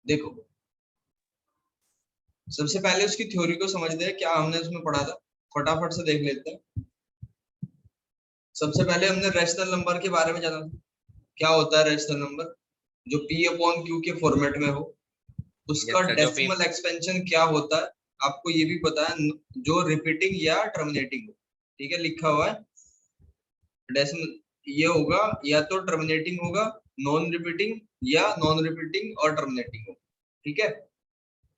देखो सबसे पहले उसकी थ्योरी को समझते हैं, क्या हमने उसमें पढ़ा था, फटाफट से देख लेते हैं। सबसे पहले हमने रैशनल नंबर के बारे में जाना था, क्या होता है रैशनल नंबर, जो P अपॉन Q के फॉर्मेट में हो, उसका डेसिमल एक्सपेंशन क्या होता है, आपको ये भी पता है, जो रिपीटिंग या टर्मिनेटिंग हो, ठीक है, लिखा हुआ है डेसिमल, ये होगा या तो टर्मिनेटिंग होगा, नॉन रिपीटिंग, या नॉन रिपीटिंग और टर्मिनेटिंग हो, ठीक है।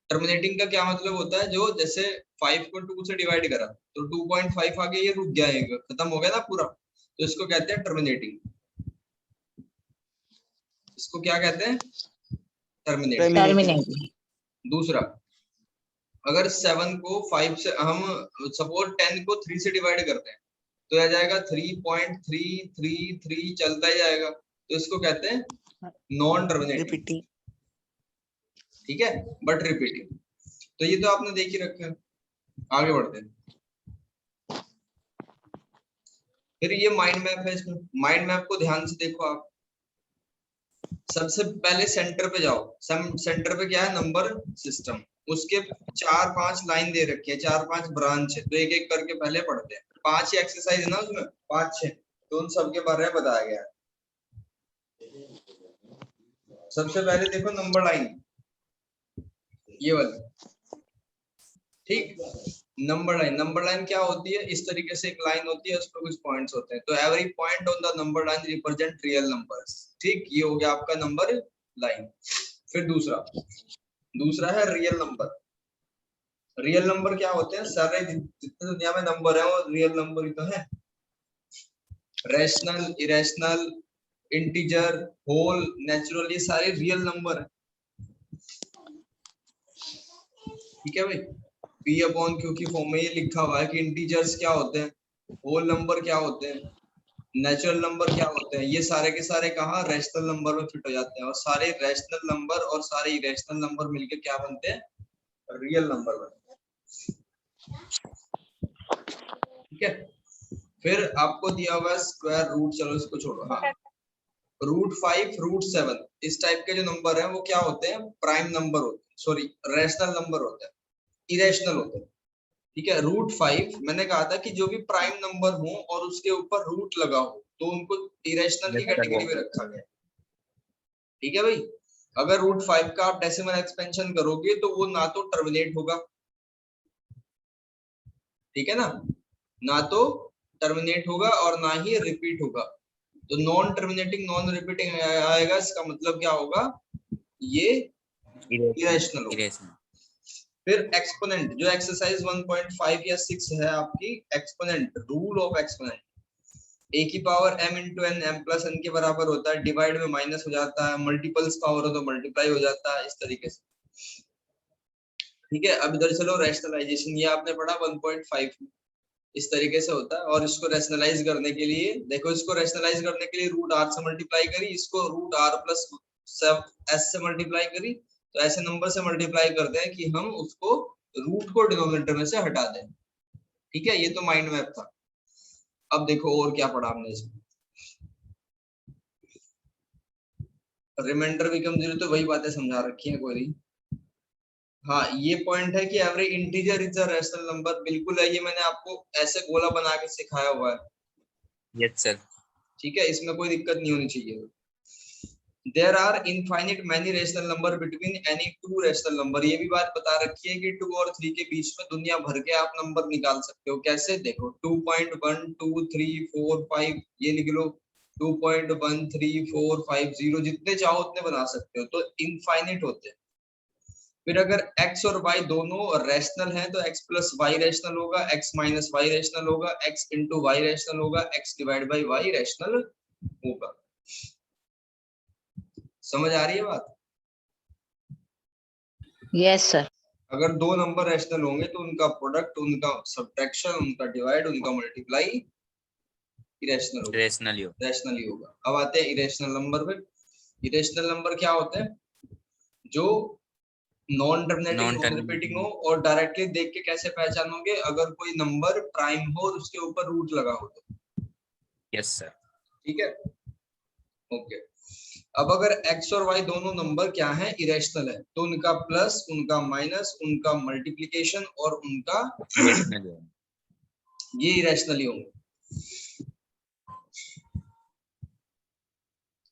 टर्मिनेटिंग का क्या मतलब होता है, जो जैसे 5 को 2 से डिवाइड करा तो 2.5 आगे ये रुक जाएगा, खत्म हो गया ना पूरा, तो इसको कहते हैं टर्मिनेटिंग। इसको क्या कहते हैं, टर्मिनेटिंग। दूसरा, अगर 7 को 5 से, हम सपोज 10 को 3 से डिवाइड करते हैं तो आ जाएगा 3.333 चलता ही जाएगा, तो इसको कहते हैं नॉन टर्मिनेटिंग, ठीक है, बट रिपीटिंग। तो ये तो आपने देख ही रखा है। आगे बढ़ते हैं, फिर ये माइंड मैप है, इसमें माइंड मैप को ध्यान से देखो आप। सबसे पहले सेंटर पे जाओ, सेंटर पे क्या है, नंबर सिस्टम, उसके 4-5 लाइन दे रखी है, 4-5 ब्रांच है, तो एक एक करके पहले पढ़ते हैं। 5 ही एक्सरसाइज है ना उसमें, 5-6, तो उन सबके बारे में बताया गया है। सबसे पहले देखो नंबर लाइन, ये वाली, ठीक। नंबर लाइन क्या होती है, इस तरीके से एक लाइन होती है, उस पर कुछ पॉइंट्स होते हैं, तो every point on the number line represent real numbers, ठीक, ये हो गया आपका नंबर लाइन। फिर दूसरा है रियल नंबर। रियल नंबर क्या होते हैं, सारे जितने दुनिया में नंबर है वो रियल नंबर ही तो है। Rational, irrational, integer, whole, natural, ये सारे रियल नंबर है, ठीक है भाई। P अपॉन Q की फॉर्म में ये लिखा हुआ है कि इंटीजर्स क्या होते हैं, होल नंबर क्या होते हैं, नेचुरल नंबर क्या होते हैं, ये सारे के सारे कहाँ, रैशनल नंबर में फिट हो जाते हैं, और सारे रैशनल नंबर और सारे इरेशनल नंबर मिलके क्या बनते हैं, रियल नंबर बनते हैं, ठीक है। फिर आपको दिया हुआ है स्क्वायर रूट, चलो इसको छोड़ो, हाँ, √5, √7, इस टाइप के जो नंबर है वो क्या होते हैं, प्राइम नंबर होते हैं, सॉरी रैशनल नंबर होते हैं, इरेशनल होते हैं, ठीक है। √5 मैंने कहा था कि जो भी प्राइम नंबर हो और उसके ऊपर रूट लगा हो तो उनको इरेशनल की कैटेगरी में रखा गया, ठीक है भाई। अगर √5 का आप डेसिमल एक्सपेंशन करोगे तो वो ना तो टर्मिनेट होगा, ठीक है ना तो टर्मिनेट होगा और ना ही रिपीट होगा, तो नॉन टर्मिनेटिंग नॉन रिपीटिंग आएगा, इसका मतलब क्या होगा, ये इरेशनल होगा। फिर एक्सपोनेंट, जो एक्सरसाइज 1.5 या 6 है आपकी, exponent, rule of exponent, a की power m into n, m plus n के बराबर होता है, डिवाइड में माइनस हो जाता है, मल्टीपल्स पावर हो तो मल्टीप्लाई हो जाता है, इस तरीके से, ठीक है। अब इधर चलो रैशनलाइजेशन, ये आपने पढ़ा 1.5 में, इस तरीके से होता है। और इसको रैशनलाइज करने के लिए देखो, इसको रैशनलाइज करने के लिए √r से मल्टीप्लाई करी, इसको √r प्लस s से मल्टीप्लाई करी, तो ऐसे नंबर से मल्टीप्लाई करते हैं कि हम उसको रूट को डिनोमिनेटर में से हटा दें, ठीक है। ये तो माइंड मैप था। अब देखो और क्या पढ़ा हमने इसमें, रिमाइंडर बिकम 0, तो वही बातें समझा रखी है कोई नहीं। हाँ, ये पॉइंट है कि every integer is a rational number, बिल्कुल है, ये मैंने आपको ऐसे गोला बना के सिखाया हुआ है, यस सर, ठीक है, इसमें कोई दिक्कत नहीं होनी चाहिए। There are infinite many rational number between any two rational number, ये भी बात बता रखी है कि 2 और 3 के बीच में दुनिया भर के आप नंबर निकाल सकते हो, कैसे, देखो 2.12345 ये लिख लो, 2.13450, जितने चाहो उतने बना सकते हो, तो इनफाइनिट होते हैं। फिर अगर x और y दोनों रैशनल हैं तो x प्लस वाई रैशनल होगा, x माइनस वाई रैशनल होगा, x इंटू वाई रैशनल होगा, x divide by y rational होगा। समझ आ रही है बात? Yes sir. अगर दो नंबर रैशनल होंगे तो उनका प्रोडक्ट, उनका सब्ट्रैक्शन, उनका डिवाइड, उनका मल्टीप्लाई रैशनली होगा। अब आते हैं इरेशनल नंबर पे। इरेशनल नंबर क्या होते हैं, जो नॉन टर्मिनेटिंग नॉन रिपीटिंग हो, और डायरेक्टली देख के कैसे पहचानोगे, अगर कोई नंबर प्राइम हो और उसके ऊपर रूट लगा हो तो। यस सर, ठीक है, ओके। अब अगर x और y दोनों नंबर क्या है, इरेशनल है, तो उनका प्लस, उनका माइनस, उनका मल्टीप्लिकेशन और उनका इरेशनल है। ये इरेशनल ही होंगे।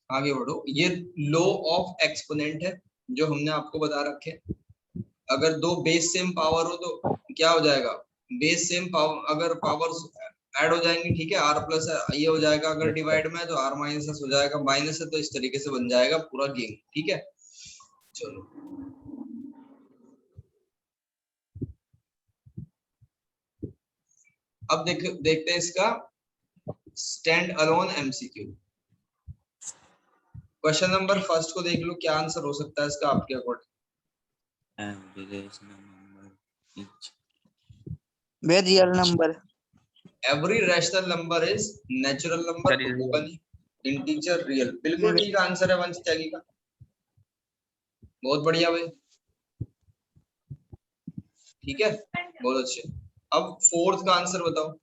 आगे बढ़ो, ये लॉ ऑफ एक्सपोनेंट है जो हमने आपको बता रखे। अगर दो बेस सेम पावर हो तो क्या हो जाएगा, बेस सेम पावर, अगर पावर्स ऐड हो जाएंगी, ठीक है, r प्लस ये हो जाएगा, अगर डिवाइड में है तो r माइनस एस हो जाएगा, माइनस है तो इस तरीके से बन जाएगा पूरा गेम, ठीक है। चलो अब देखते हैं इसका stand alone MCQ. Question number first को देख लो, क्या आंसर हो सकता है इसका आपके according. Real number. Every rational number is natural number, तो होगा नहीं, इंटीजर रियल, बिल्कुल ठीक आंसर है वंश त्यागी का, बहुत बढ़िया भाई, ठीक है, बहुत अच्छे। अब फोर्थ का आंसर बताओ।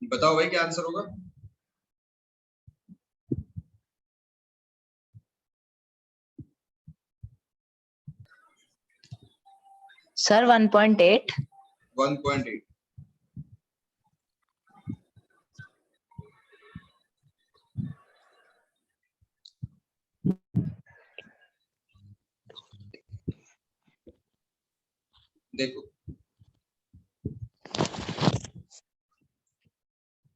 बताओ भाई क्या आंसर होगा। सर 1.8। 1.8। देखो,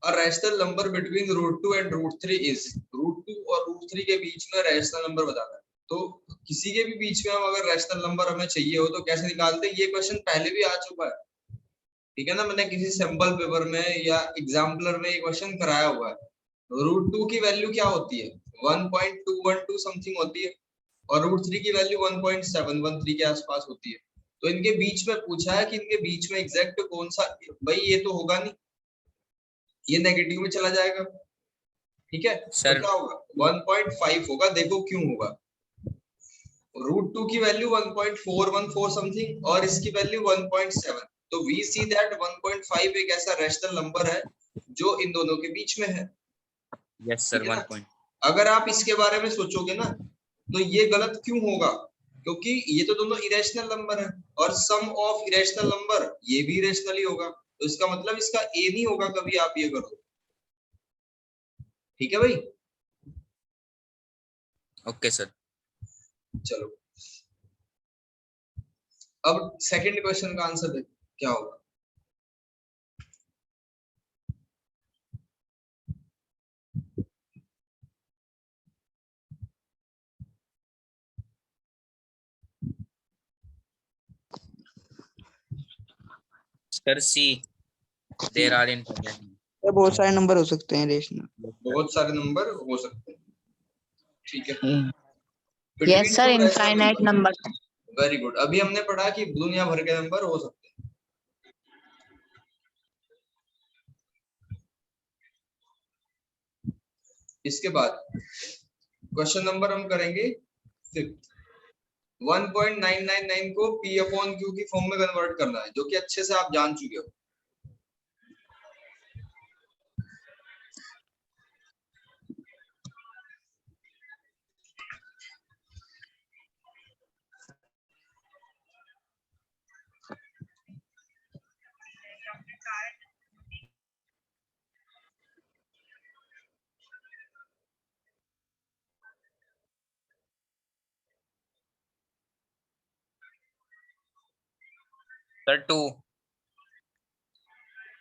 a rational number between √2 and √3 is, √2 और √3 के बीच में रैशनल नंबर बताना है, तो किसी के भी बीच में हम अगर रैशनल नंबर हमें चाहिए हो तो कैसे निकालते हैं, ये क्वेश्चन पहले भी आ चुका है, ठीक है ना, मैंने किसी सैंपल पेपर में या एग्जाम्पलर में ये क्वेश्चन कराया हुआ है। √2 की वैल्यू क्या होती है, 1.212 समथिंग होती है, और √3 की वैल्यू 1.713 के आसपास होती है, तो इनके बीच में पूछा है कि इनके बीच में एग्जैक्ट कौन सा, भाई ये तो होगा नहीं, ये नेगेटिव में चला जाएगा, ठीक है, तो क्या होगा 1.5 होगा, देखो क्यों होगा, √2 की वैल्यू 1.414 समथिंग और इसकी वैल्यू 1.7, तो वी सी दैट 1.5 एक ऐसा रैशनल नंबर है जो इन दोनों के बीच में है। यस सर, 1 अगर आप इसके बारे में सोचोगे ना तो ये गलत क्यों होगा, क्योंकि ये तो दोनों इरेशनल नंबर है और सम ऑफ इरेशनल नंबर ये भी इरेशनल ही होगा, तो इसका मतलब इसका ए नहीं होगा कभी, आप ये करो, ठीक है भाई। Okay sir. चलो अब सेकंड क्वेश्चन का आंसर देखो क्या होगा। Sir, C. There are infinite. Sir बहुत सारे नंबर हो सकते हैं रेशनल. बहुत सारे नंबर हो सकते हैं. ठीक है. Yes sir, infinite number. Very good. अभी हमने पढ़ा कि दुनिया भर के नंबर हो सकते हैं. इसके बाद क्वेश्चन नंबर हम करेंगे 1.999 को P अपॉन Q की फॉर्म में कन्वर्ट करना है, जो कि अच्छे से आप जान चुके हो. Sir, 2.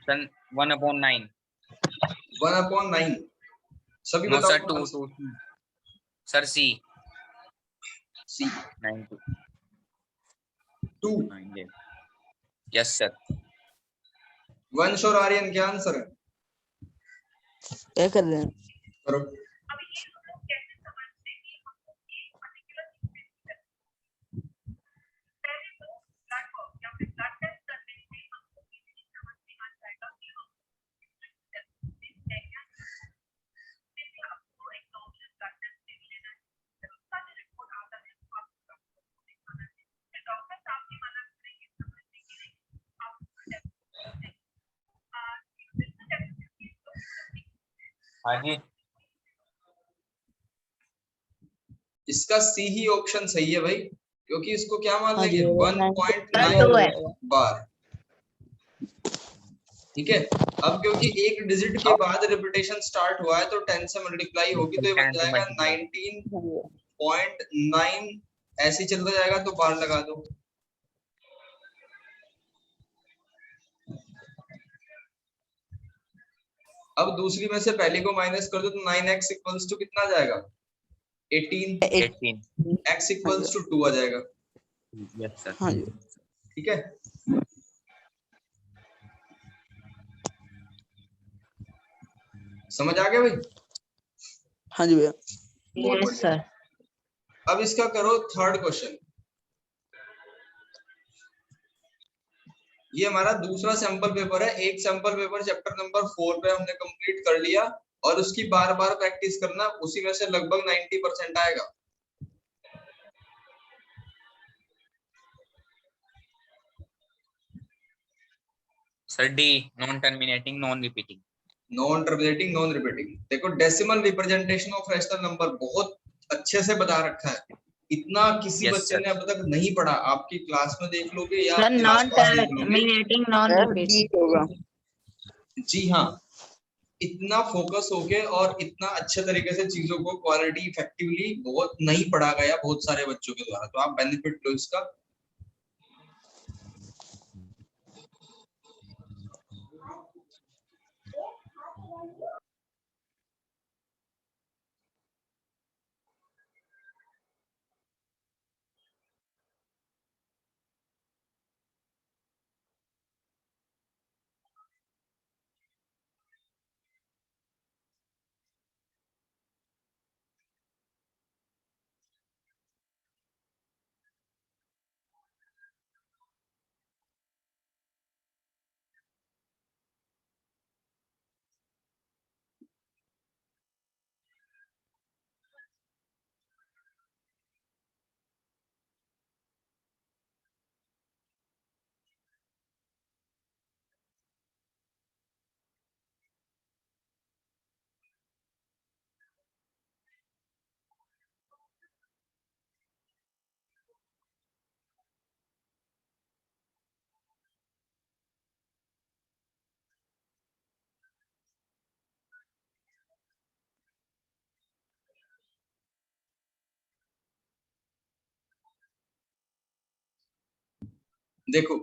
Sir, 1/9. 1/9 सभी No, sir, बताओ. 2. Sir, C. C 9 2. 2. 9. Yes, sir. वंश और आर्यन क्या आंसर है? क्या कर रहे हैं? करो. हाँ जी. इसका सी ही ऑप्शन सही है भाई, क्योंकि इसको क्या मान हाँ लेंगे? जी, 1.9 बार. ठीक है. अब क्योंकि एक डिजिट के बाद रिपीटेशन स्टार्ट हुआ है तो 10 से मल्टीप्लाई होगी, तो ये बन 10 से जाएगा multiply. 19.9. ऐसे ही चलता जाएगा, तो बार लगा दो. अब दूसरी में से पहले को माइनस कर दो तो 9x इक्वल्स टू कितना आ जाएगा? 18. 18. x इक्वल्स टू 2 आ जाएगा. Yes, sir. हाँ जी. ठीक है. समझ आ गया भाई? हाँ जी भैया. Yes sir. अब इसका करो थर्ड क्वेश्चन. ये हमारा दूसरा सैंपल पेपर है. एक सैंपल पेपर चैप्टर नंबर 4 पे हमने कंप्लीट कर लिया, और उसकी बार बार प्रैक्टिस करना, उसी में से लगभग 90% आएगा. Sir, D. Non-terminating, non-repeating. Non terminating non repeating. देखो decimal representation of rational number बहुत अच्छे से बता रखा है. इतना किसी Yes, बच्चे sir. ने अब तक नहीं पढ़ा. आपकी क्लास में देख लोगे या सर आपके नॉन आसपास देख लोगे. टर्मिनेटिंग, नॉन रिपीटिंग होगा. जी हाँ. इतना फोकस होके और इतना अच्छे तरीके से चीजों को क्वालिटी इफेक्टिवली बहुत नहीं पढ़ा गया बहुत सारे बच्चों के द्वारा. तो आप बेनिफिट लो इसका. देखो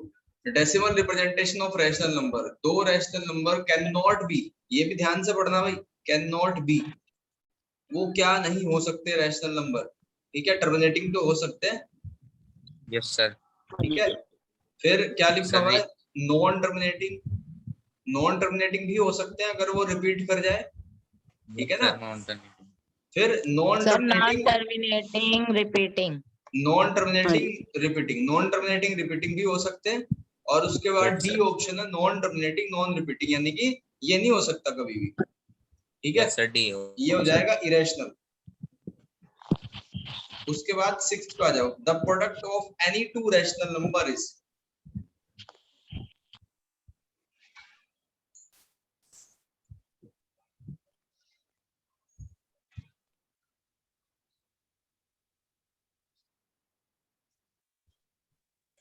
decimal representation of rational number. दो rational number can not be. ये भी ध्यान से पढ़ना भाई. कैन नॉट बी, वो क्या नहीं हो सकते रैशनल नंबर. ठीक है. टर्मिनेटिंग तो हो सकते हैं. Yes, sir. ठीक है. फिर क्या लिखा Sir, हुआ है? नॉन टर्मिनेटिंग भी हो सकते हैं अगर वो रिपीट कर जाए, ठीक है ना। Non terminating. फिर non sir non terminating terminating repeating. Non terminating repeating भी हो सकते हैं। और उसके बाद Yes, डी sir. ऑप्शन है नॉन टर्मिनेटिंग नॉन रिपीटिंग, यानी कि ये नहीं हो सकता कभी भी, ठीक है। Yes, sir. D. ये हो जाएगा इरेशनल। उसके बाद सिक्स्थ पे आ जाओ, the product of any two rational number is.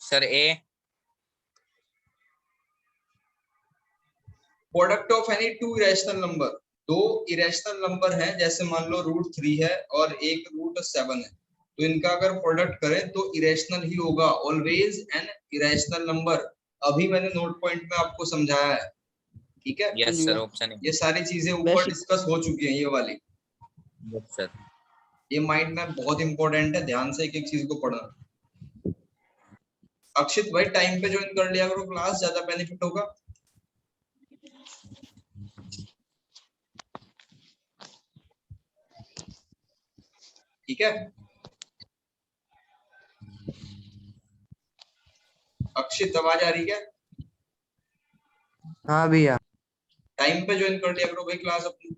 Sir, A. Product of any two irrational number, दो इरेशनल नंबर हैं, जैसे मान लो √3 है और एक √7 है, तो इनका अगर प्रोडक्ट करें तो इरेशनल ही होगा, ऑलवेज एन इरेशनल नंबर। अभी मैंने नोट पॉइंट में आपको समझाया है, ठीक है। Yes, sir. Option A. ये सारी चीजें ऊपर डिस्कस हो चुकी हैं, ये वाली। Yes, sir. ये माइंड में बहुत इंपॉर्टेंट है, ध्यान से एक एक चीज को पढ़ना। अक्षित भाई टाइम पे ज्वाइन कर लिया करो क्लास, ज्यादा बेनिफिट होगा। ठीक है, अक्षित आवाज आ रही है? हाँ भैया। टाइम पे ज्वाइन कर लिया करो भाई क्लास अपनी।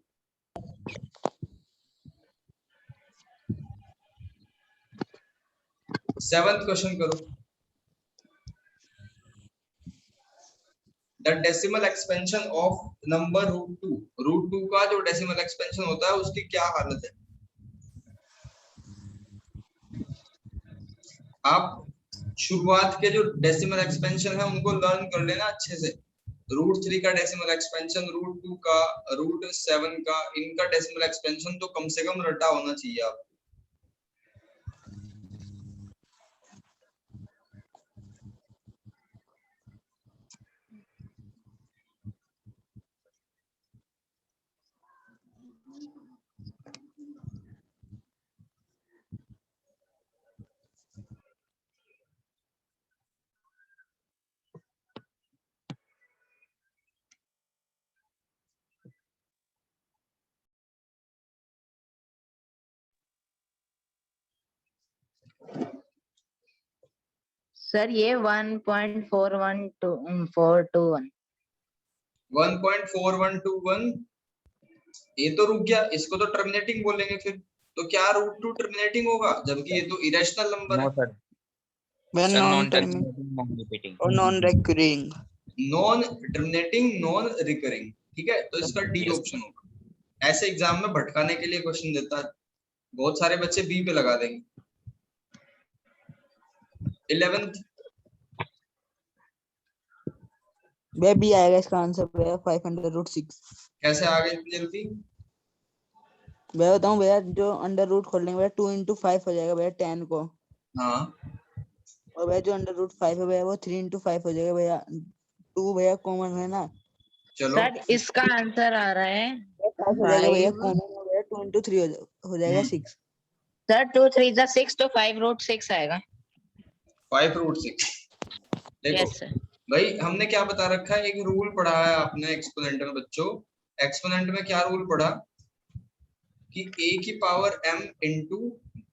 सेवंथ क्वेश्चन करो। The decimal expansion of number √2 का जो डेसिमल एक्सपेंशन होता है उसकी क्या हालत है। आप शुरुआत के जो डेसिमल एक्सपेंशन है उनको लर्न कर लेना अच्छे से। √3 का डेसिमल एक्सपेंशन, √2 का, √7 का, इनका डेसिमल एक्सपेंशन तो कम से कम रटा होना चाहिए आप। सर ये 1.412 1.4121 ये तो रुक गया, इसको तो टर्मिनेटिंग बोलेंगे फिर। तो क्या √2 टर्मिनेटिंग होगा, जबकि ये तो इरेशनल नंबर है। No, sir. Sir, non terminating, non repeating. और non recurring. Non terminating non recurring, ठीक है, तो इसका डी Yes. ऑप्शन होगा। ऐसे एग्जाम में भटकाने के लिए क्वेश्चन देता है, बहुत सारे बच्चे बी पे लगा देंगे। 11th भैया बी आएगा इसका आंसर भैया 500√6। कैसे आ गई इतनी जल्दी? भैया बताऊं भैया, जो अंडर रूट खोलेंगे भैया 2 into 5 हो जाएगा भैया 10 को। हाँ, और भैया जो √5 है भैया वो 3 into 5 हो जाएगा भैया। 2 भैया कॉमन है ना। चलो सर इसका आंसर आ रहा है 5 हो जाएगा भैया, कॉमन हो गया 2 into 3 हो जाएगा 6। सर 2 3 जा 6 तो 5√6 आएगा। 5√6। देखो यस सर। भाई हमने क्या बता रखा है, एक रूल पढ़ा है आपने एक्सपोनेंट में बच्चों। एक्सपोनेंट में क्या रूल पढ़ा कि a की पावर m इंटू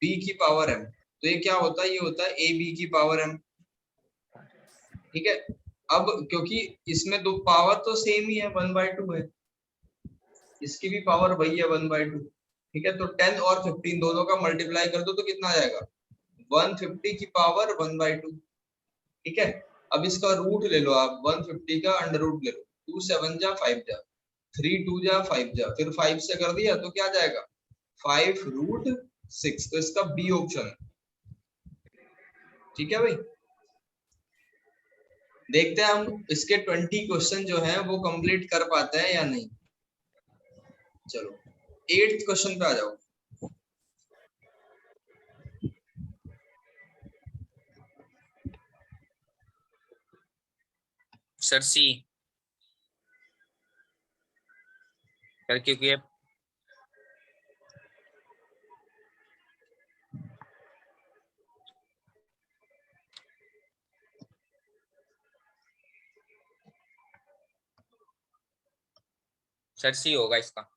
b की पावर m, तो ये क्या होता है, ये होता है ab की पावर m, ठीक है। अब क्योंकि इसमें दो पावर तो सेम ही है, 1/2 है, इसकी भी पावर वही है 1/2, ठीक है। तो 10 और 15 दोनों का मल्टीप्लाई कर दो तो कितना आ जाएगा, 150 की पावर 1/2, ठीक है। अब इसका रूट ले लो आप, 150 का अंडर रूट ले लो, 2 7 जा 5 जा, 3 2 जा 5 जा, फिर 5 से कर दिया तो क्या जाएगा 5√6, तो इसका बी ऑप्शन है, ठीक है भाई। देखते हैं हम इसके 20 क्वेश्चन जो है वो कंप्लीट कर पाते हैं या नहीं। चलो 8th क्वेश्चन पे आ जाओ। Sir, C. Sir, क्योंकि ये सर सी होगा इसका।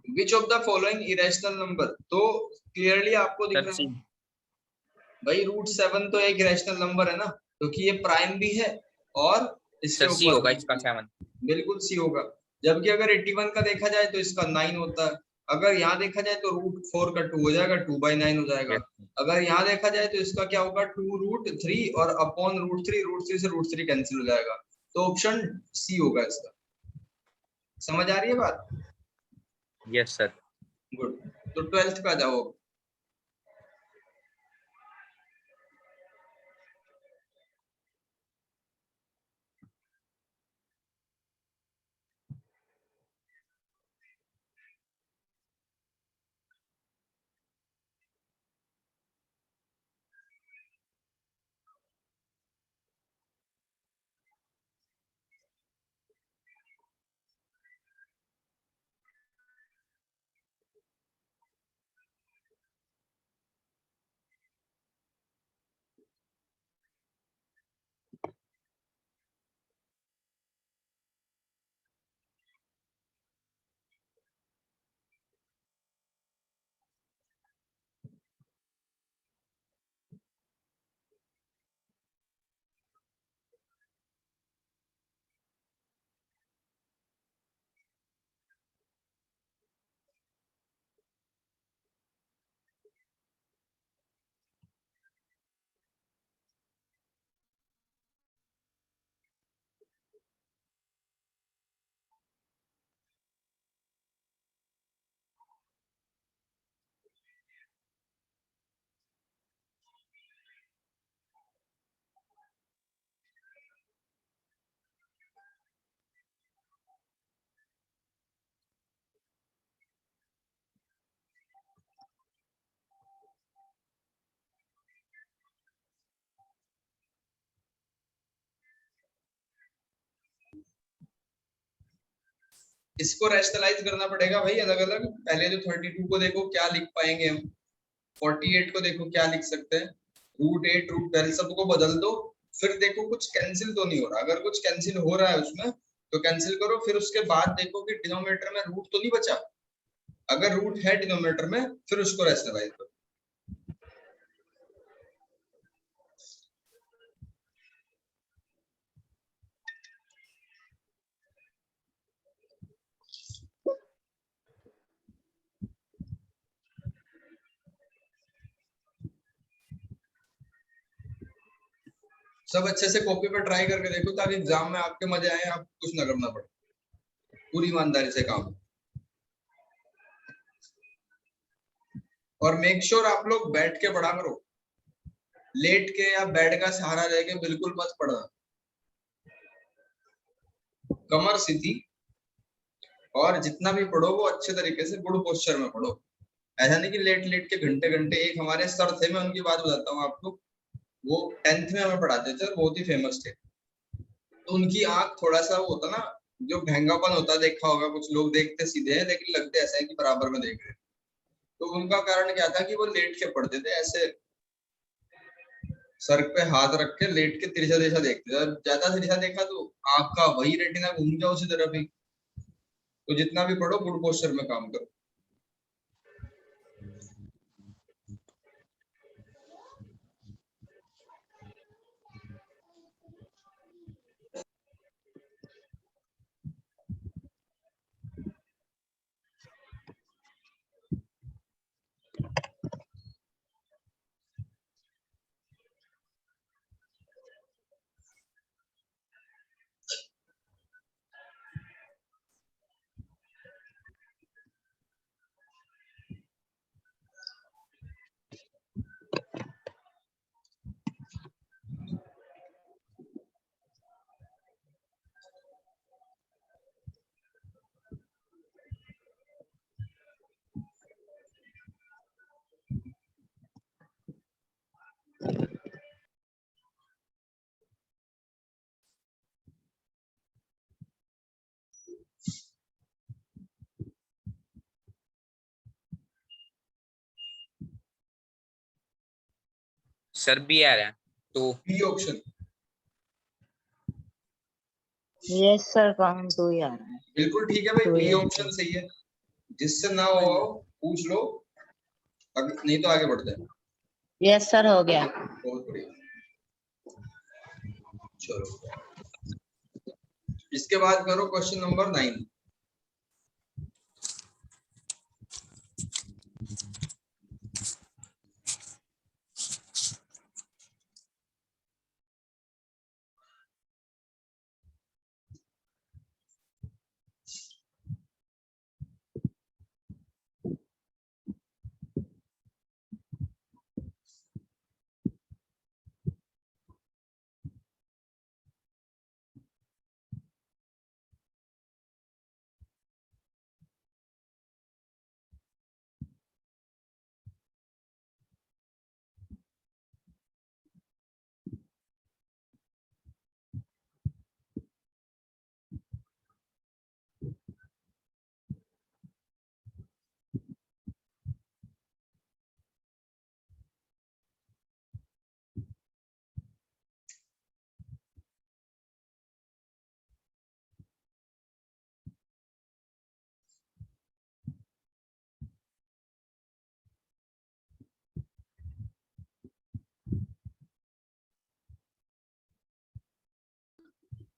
Which of the following irrational number, तो क्लियरली आपको दिख सर रहा सी। है भाई √7 तो एक इरेशनल नंबर है ना, क्योंकि ये प्राइम भी है और इससे सर सी ऊपर होगा भी इसका 7। बिल्कुल सी होगा। जबकि अगर 81 का देखा जाए तो इसका 9 होता है। अगर यहाँ देखा जाए तो √4 का 2 हो जाएगा, 2/9 हो जाएगा। यस। अगर यहाँ देखा जाए तो इसका क्या होगा, 2√3 और अपॉन √3 से √3 कैंसिल हो जाएगा। तो ऑप्शन सी होगा इसका। समझ आ रही है बात? Yes sir. गुड। तो 12th का जाओ। इसको रैशनलाइज करना पड़ेगा भाई अलग अलग। पहले तो 32 को देखो क्या लिख पाएंगे हम, 48 को देखो क्या लिख सकते हैं, √8 √12 सबको बदल दो, फिर देखो कुछ कैंसिल तो नहीं हो रहा। अगर कुछ कैंसिल हो रहा है उसमें तो कैंसिल करो, फिर उसके बाद देखो कि डिनोमिनेटर में रूट तो नहीं बचा। अगर रूट है डिनोमिनेटर में फिर उसको रैशनलाइज करो। सब अच्छे से कॉपी पे ट्राई करके देखो ताकि एग्जाम में आपके मजे आए, आप कुछ ना करना पड़े, पूरी ईमानदारी से काम। और मेक श्योर आप लोग बैठ के पढ़ा करो, लेट के या बेड का सहारा लेके बिल्कुल मत पढ़ना। कमर सीधी, और जितना भी पढ़ो वो अच्छे तरीके से गुड पोस्चर में पढ़ो। ऐसा नहीं कि लेट लेट के घंटे घंटे। एक हमारे सर थे, मैं उनकी बात बताता हूँ आपको, वो 10th में हमें पढ़ाते थे, बहुत ही फेमस थे। तो उनकी आंख थोड़ा सा वो होता ना, जो भैंगापन होता, देखा होगा कुछ लोग देखते सीधे हैं लेकिन लगते ऐसा है कि बराबर में देख रहे हैं। तो उनका कारण क्या था कि वो लेट के पढ़ते थे, ऐसे सर पे हाथ रख के लेट के तिरछा तिरछा देखते थे। ज्यादा तिरछा देखा तो आंख का वही रेटिना घूम गया उसी तरफ ही। तो जितना भी पढ़ो गुड पोस्चर में काम करो। सर बी आ रहा है 2 बी ऑप्शन यस सर कौन 2 ही आ रहा है। बिल्कुल ठीक है भाई, तो बी ये ऑप्शन सही है। जिससे ना हो पूछ लो, नहीं तो आगे बढ़ते हैं। यस सर हो गया। बहुत बढ़िया, चलो इसके बाद करो question number 9।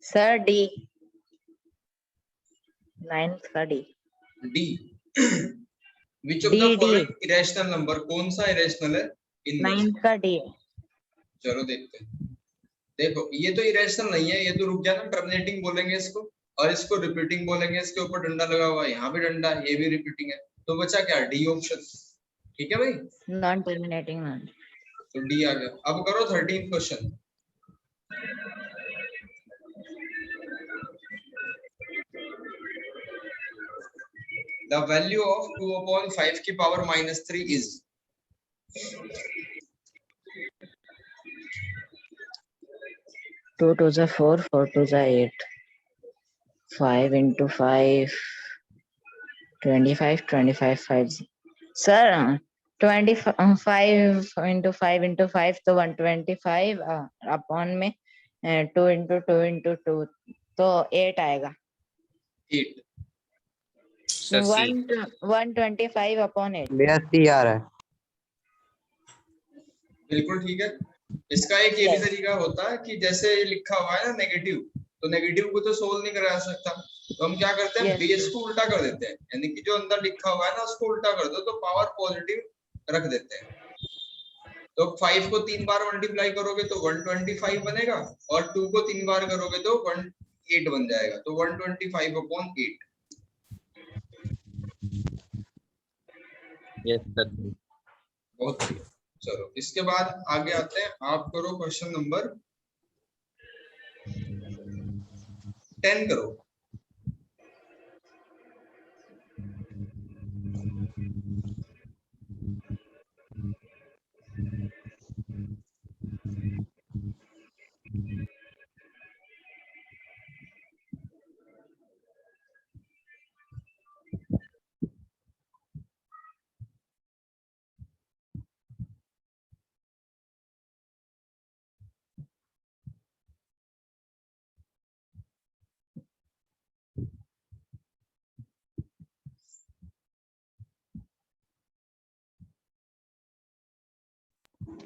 Sir D 9th का D. D which of D the D following irrational number, कौन सा इरेशनल है इनमें से? 9th का डी। चलो देखते हैं। देखो ये तो इरेशनल नहीं है, ये तो रुक गया ना, टर्मिनेटिंग बोलेंगे इसको, और इसको रिपीटिंग बोलेंगे। इसके ऊपर डंडा लगा हुआ है, यहाँ भी डंडा है, ये भी रिपीटिंग है, तो बचा क्या? D option. ठीक है भाई, नॉन टर्मिनेटिंग नॉन। तो डी आ गया। अब करो 13th question. The value of 2 upon 5 की power -3 is 2 to the 4, 4 to the 8, 5 into 5, 25, 25, 5. Sir, 25 into 5 into 5 तो 125 अपॉन में 2 into 2 into 2 तो 8 आएगा। 8 सर सी 125 अपॉन 8। भैया सी आ रहा है। बिल्कुल ठीक है। इसका एक ये भी तरीका होता है कि जैसे लिखा हुआ है ना नेगेटिव, तो नेगेटिव को तो सोल्व नहीं करा सकता, तो हम क्या करते हैं, बेस को उल्टा कर देते हैं, यानी कि जो अंदर लिखा हुआ है ना उसको उल्टा कर दो तो पावर पॉजिटिव रख देते हैं। तो 5 को 3 बार मल्टीप्लाई करोगे तो 125 बनेगा, और 2 को 3 बार करोगे तो 8 बन जाएगा, तो 125 अपॉन 8। यस सर बहुत बढ़िया। चलो इसके बाद आगे आते हैं, आप करो क्वेश्चन नंबर 10 करो।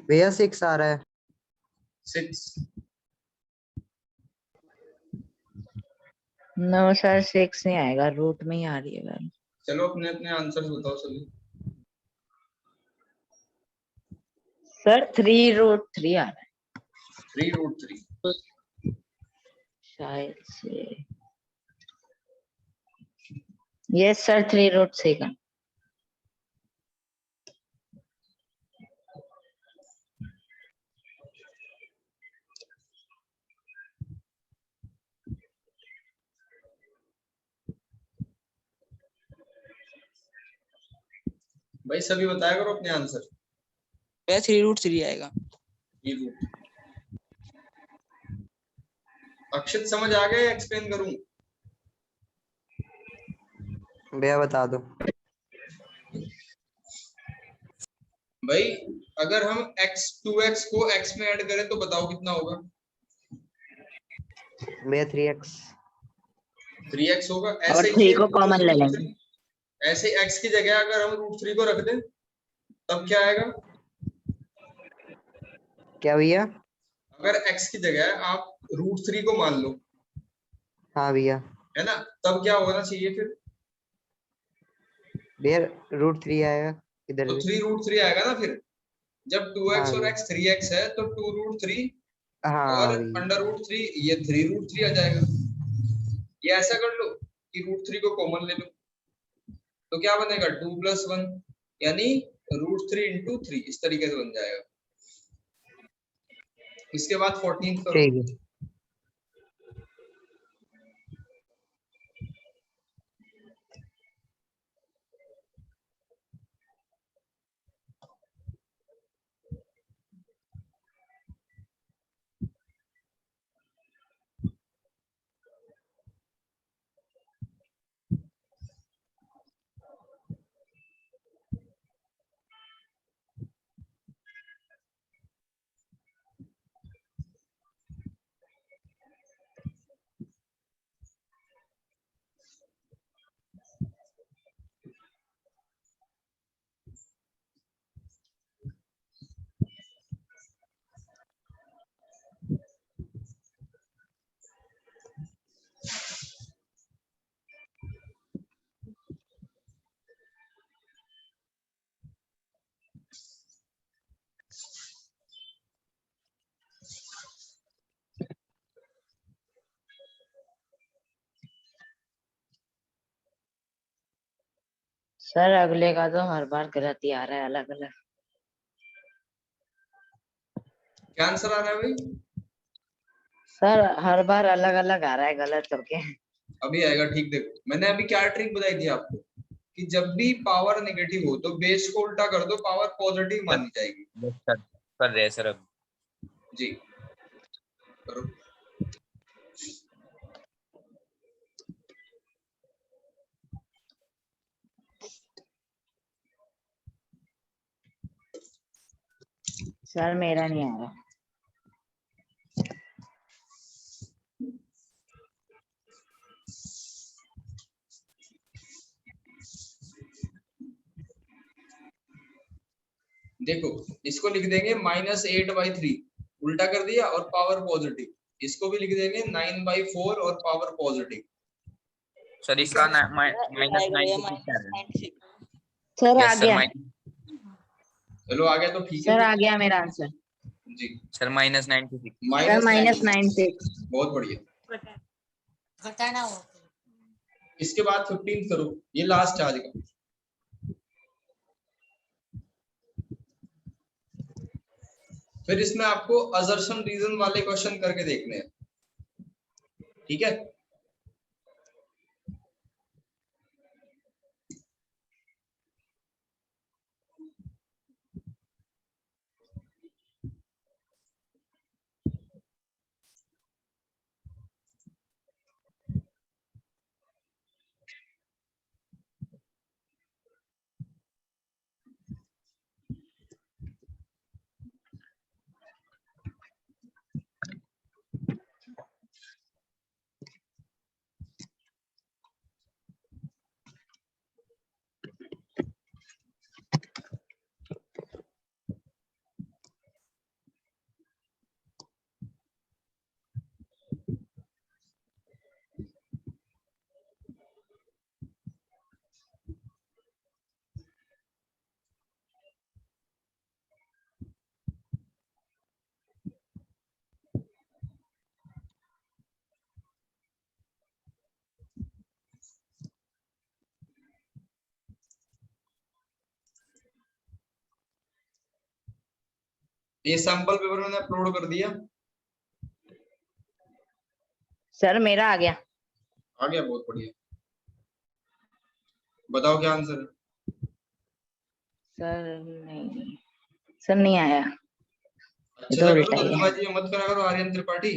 भैया 6 आ रहा है। 6 नो सर 6 नहीं आएगा, रूट में ही आ रही है। चलो अपने अपने आंसर बताओ सभी। सर 3√3 आ रहा है 3√3 शायद से। यस सर 3√3 का। भाई सभी बताया करो अपने आंसर। 3√3 आएगा। अक्षित समझ आ गया, एक्सप्लेन करूं? भैया बता दो। भाई अगर हम x को x में ऐड करें तो बताओ कितना होगा? भैया 3x 3x होगा। और ऐसे 3 ही को कॉमन ले लेंगे। ऐसे x की जगह अगर हम √3 को रख दें तब क्या आएगा? क्या भैया? अगर x की जगह आप √3 को मान लो, हाँ भैया। है ना, तब क्या होना चाहिए फिर? भैया √3 आएगा इधर तो भी। 3√3 आएगा ना फिर। जब 2x हाँ और भैया। x 3x है तो 2√3 और हाँ भैया। √3 ये 3√3 आ जाएगा। ये ऐसा कर लो कि √3 को कॉमन ले लो, तो क्या बनेगा 2 + 1 यानी √3 × 3 इस तरीके से बन जाएगा। इसके बाद 14th करो। ठीक है। सर अगले का तो हर बार गलत ही आ रहा है, अलग अलग। क्या आंसर आ रहा है भाई? सर हर बार अलग अलग आ रहा है, गलत होके। अभी आएगा ठीक। देखो मैंने अभी क्या ट्रिक बताई थी आपको कि जब भी पावर नेगेटिव हो तो बेस को उल्टा कर दो, पावर पॉजिटिव मानी जाएगी। बस कर रहे हैं सर अब। जी करो। सर मेरा नहीं आ रहा। देखो इसको लिख देंगे -8/3, उल्टा कर दिया और पावर पॉजिटिव। इसको भी लिख देंगे 9/4 और पावर पॉजिटिव। सर इसका -96 आ रहा है। सर आ यस सर गया। चलो आ गया तो ठीक है सर फिर। आ गया मेरा आंसर। जी सर -96। सर -96। -96। बहुत बढ़िया। इसके बाद 15 करो, ये लास्ट है आज का। फिर इसमें आपको असर्शन रीजन वाले क्वेश्चन करके देखने हैं, ठीक है? ये सैंपल पेपर मैंने अपलोड कर दिया। सर मेरा आ गया। आ गया, बहुत बढ़िया। बताओ क्या आंसर है? सर नहीं आया। ये अच्छे तो से करो, उल्टा ही है। जल्दबाजी में मत करा करो आर्यन त्रिपाठी।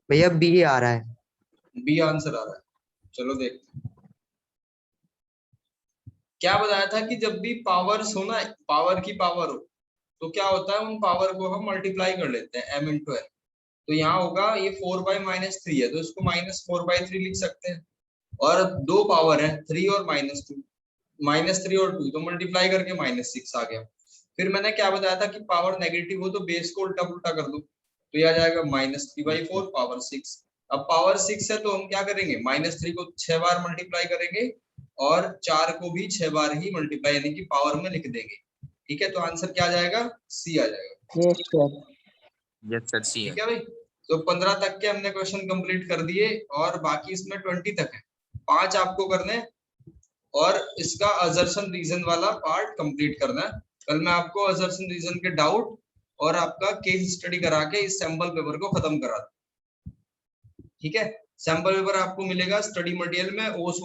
भैया बी आ रहा है। बी आंसर आ रहा है, चलो देखते हैं। क्या बताया था कि जब भी पावर्स हो ना, पावर की पावर हो, तो क्या होता है, उन पावर को हम मल्टीप्लाई कर लेते हैं m इंटू n। तो यहाँ होगा ये 4/-3 है, तो इसको -4/3 लिख सकते हैं। और दो पावर है 3 और -2, -3 और 2, तो मल्टीप्लाई करके -6 आ गया। फिर मैंने क्या बताया था कि पावर नेगेटिव हो तो बेस को उल्टा पुल्टा कर दो, तो ये आ जाएगा -3/4 पावर 6। अब पावर 6 है तो हम क्या करेंगे, -3 को 6 बार मल्टीप्लाई करेंगे और 4 को भी 6 बार ही मल्टीप्लाई यानी कि पावर में लिख देंगे। ठीक है, तो आंसर क्या आ जाएगा, सी आ जाएगा। Yes sir. यस सर, सी ठीक है भाई, तो 15 तक के हमने क्वेश्चन कंप्लीट कर दिए और बाकी इसमें 20 तक है, 5 आपको करने हैं और इसका असर्शन रीजन वाला पार्ट कंप्लीट करना है। कल मैं आपको असर्शन रीजन के डाउट और आपका केस स्टडी करा के इस सैंपल पेपर को खत्म करा दूं। ठीक है, सैंपल पेपर आपको मिलेगा स्टडी मटेरियल में, ओस